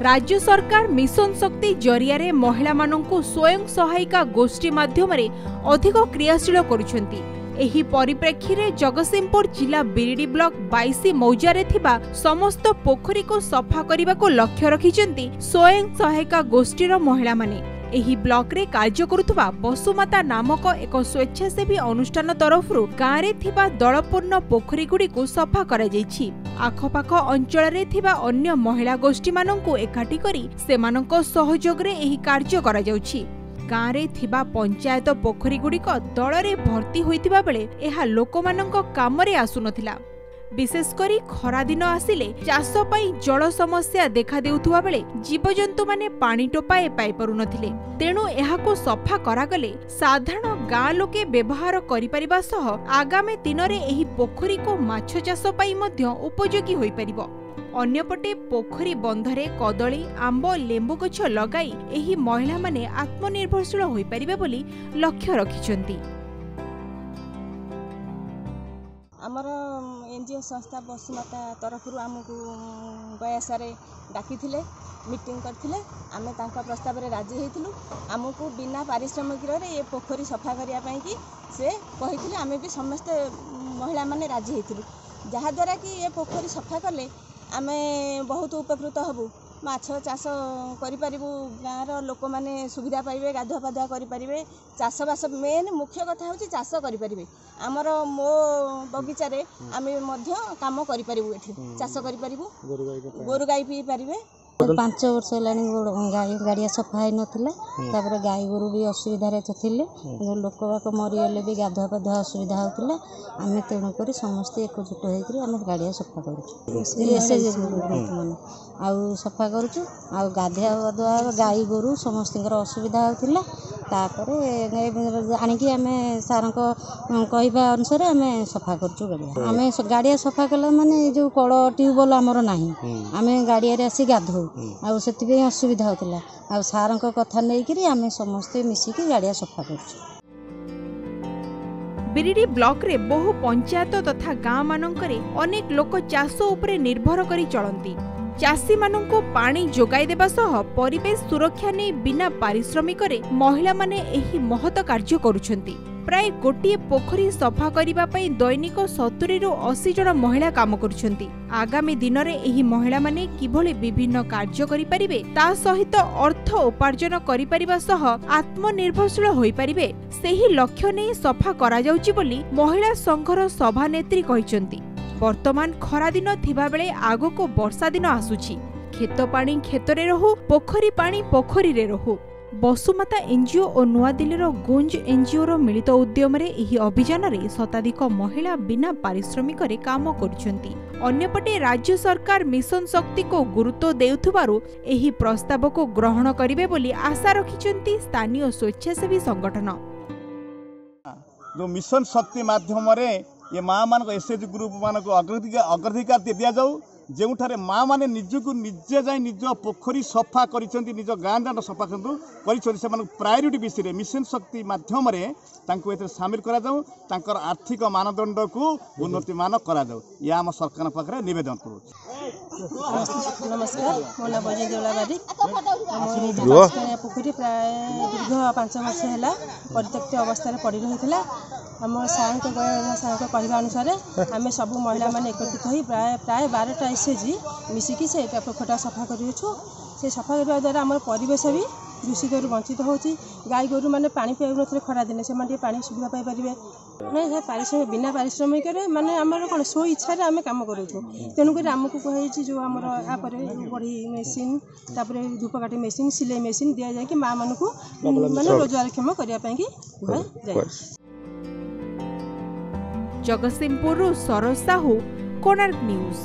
राज्य सरकार मिशन शक्ति जरिया रे महिला माननकु स्वयं सहायिका गोष्ठी माध्यम अधिक क्रियाशील करुछंती। एही परिप्रेक्षी रे जगतसिंहपुर जिला बिरिडी ब्लॉक 22 मौजा थिबा समस्त पोखरी को सफा करने को लक्ष्य रखिछंती स्वयं सहायिका गोष्ठीर महिला माने। एही ब्लॉक रे कार्य करुथबा बसुमाता नामक एक स्वेच्छासेवी अनुष्ठान तरफरु गाँव रे थिबा दलपूर्ण पोखरी गुडी को सफा करा जायछि। आखपाख अंचल रे थिबा अन्य महिला गोष्ठी माननकु एकाठी करी सेमानक सहयोग रे एही कार्य करा जाउछि। गाँव रे थिबा पंचायत पोखरी गुडीक दल रे भर्ती होइतिबा बेले एहा लोकमाननक काम रे आसुनथिला। विशेषकरी खरा दिन आसिले चाष पई जल समस्या देखा देउथुवा बेले जीवजंतु माने पानी टोपाए पाई परु नथिले। तेणु एहाको सफा करागले साधारण गाँ लोके व्यवहार करि परिबा सह आगामी दिन रे एही पोखरी को माछ चाष पई मध्य उपयोगी होई परिबो। अन्यपटे पोखरी बंधरे कदली आंब लेंबु गछ लगाई एही महिला माने आत्मनिर्भरशील होई परिबे बोली लक्ष्य रखिछंती। आमर एनजीओ संस्था बसुमाता तरफ आमको गयासारे डाकी मीटिंग करथिले। आमे तांका प्रस्ताव रे राजी हेतिलु। आमको बिना पारिश्रमिक रे ये पोखरी सफा करिया पई कि से कहिथिले। आमे भी समस्त महिला माने राजी हेतिलु, जहा द्वारा कि ये पोखरी सफा कले आमे बहुत उपकृत हबु। माछ चाष करि परिबु, गाँव रो लोक माने सुविधा पाइबे, गाधुआ पाधुआ करि परिबे, चाष बास मेन मुख्य कथा होची चाष करि परिबे। आमर मो बगीचा रे आमे मध्य काम करि परिबु, एठी चाष करि परिबु, गोरु गाई पी परिबे। 5 वर्ष हेलानी गाड़िया सफा है नथिला। तापर गाई गोरु भी असुविधा रे थिले, लोक बाक मरीगले भी गाधुआ पाधुआ असुविधा होतिला। आमे तेणु करी समस्त एकजुट होइकरी आमे गाड़िया सफा करूछु। आउ सफा करूछु, आउ गाधुआ पाधुआ गाई गोरु समस्तर असुविधा होतिला। तापर आनिकी आमे सारंक कहवा अनुसार आमे सफा करूछु गाड़िया। आमे गाड़िया सफा कला माने जो कल ट्यूबवेल आमर नाही, आमे गाड़िया रे आसी गाधो आउ सेति असुविधा होतिला। आउ सारंक कथा नै करी आमे समस्ते मिसिकी गाड़िया सफा करूछु। बिरिडी ब्लॉक रे बहु पंचायत तथा गाँ मानकरे अनेक लोक चाष उपरे निर्भर करी चलंती। चाषी माननको पानी जोगाई देबा सह परिवेश सुरक्षा नै बिना पारिश्रमिक रे महिला माने एही महत कार्य करूछंती। प्राय गोटे पोखरी सफा करिबा पई दैनिक 70 रु 80 जन महिला काम करूछंती। आगामी दिन रे एही महिला माने किभली विभिन्न कार्य करि परिबे, ता सहित अर्थ उपार्जन करि परिबा सह आत्मनिर्भरशील होई परिबे, सेही लक्ष्य नै सफा करा जाउची बोली महिला संघर सभानेत्री कहिसंती। वर्तमान खरा दिन थिबा बेले आगो को वर्षा दिन आसुची। खेत पानी खेतरे रहू, पोखरी पानी पोखरी रे रहू। बसुमाता एनजीओ और नुआदिल्लीर गुंज एनजीओ रो मिलित उद्यम रे एही अभियान रे शताधिक महिला बिना पारिश्रमिक रे काम करुछंती। अन्यपटे राज्य सरकार मिशन शक्ति को गुरुत्व देउथुबारु एही प्रस्ताव को ग्रहण करिवे बोली आशा रखिछंती स्थानीय स्वेच्छासेवी संगठन। जो मिशन शक्ति माध्यम रे ये माँ मान एसएचजी ग्रुप मान को अग्राधिकार दिया जाऊ, जोठारे माँ माने निजको निजे जाए निज पोखरी सफा करिसेंती, निज गाँ दांड सफा करिसेंती, से प्रायोरिटी विषय रे मिशन शक्ति माध्यम रे तांको एते शामिल करा जाऊ, तांकर आर्थिक मानदंड को उन्नति मान करा जाऊ। या हम सरकार पाखरे निवेदन करू। नमस्कार, मो नाम बजय देवलाबादी। पोखरी प्राय दीर्घ 5 वर्ष है परित्यक्त अवस्था पड़ रही। आम सारंक कहवा अनुसार आम सब महिला माने एकत्रित हो प्राय 12टा एसएचजी मिसिकी से पोखरटा सफा करूँ। से सफा करने द्वारा आम परिवेश भी दूषित वंचित होची। गाई गोरु मैंने पानी पी न खरा दिन से पानी सुविधा पाइपर ना पारिश्रमिक बिना पारिश्रमिक माने आमर कौन स्व इच्छा आम कम करूँ। तेणुक आमको कही जो आम बढ़ी मेसीन तापर धूपकाठी मेसीन सिलाई मेसीन दि जाए माँ मान को माने रोजगारक्षम करने। जगतसिंहपुर सरोज साहू, कोणार्क न्यूज।